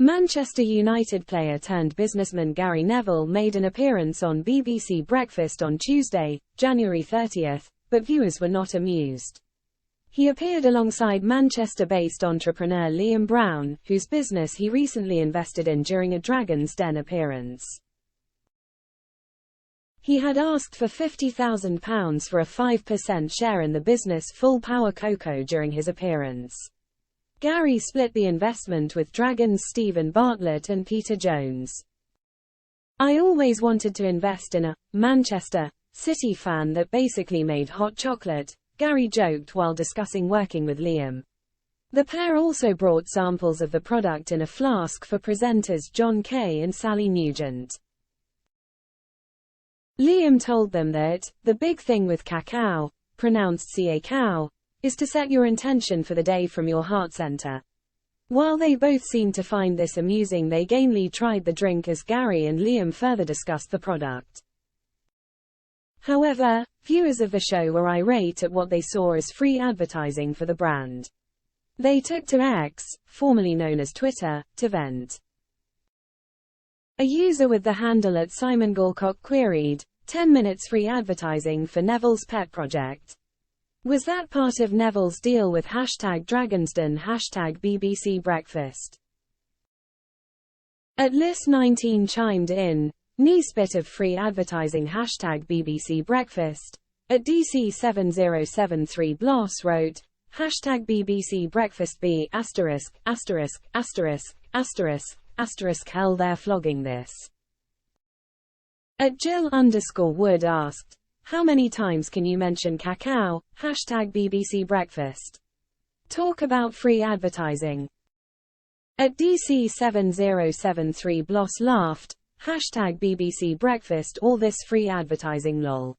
Manchester United player turned businessman Gary Neville made an appearance on BBC Breakfast on Tuesday, January 30, but viewers were not amused. He appeared alongside Manchester-based entrepreneur Liam Browne, whose business he recently invested in during a Dragon's Den appearance. He had asked for £50,000 for a 5% share in the business Full Power Cocoa during his appearance. Gary split the investment with Dragons Stephen Bartlett and Peter Jones. "I always wanted to invest in a Manchester City fan that basically made hot chocolate," Gary joked while discussing working with Liam. The pair also brought samples of the product in a flask for presenters John Kay and Sally Nugent. Liam told them that, "The big thing with cacao, pronounced ca-cow, is to set your intention for the day from your heart center." While they both seemed to find this amusing, they gamely tried the drink as Gary and Liam further discussed the product. However, viewers of the show were irate at what they saw as free advertising for the brand. They took to X, formerly known as Twitter, to vent. A user with the handle @SimonGalcock queried, 10 minutes free advertising for Neville's pet project. Was that part of Neville's deal with #DragonsDen #BBC Breakfast? @List19 chimed in, "Nice bit of free advertising #BBC Breakfast." @DC7073 Bloss wrote, #BBC Breakfast B************** hell they're flogging this. @Jill_Wood asked, "How many times can you mention cacao? #BBC Breakfast. Talk about free advertising." @DC7073 Bloss laughed, #BBC Breakfast all this free advertising lol.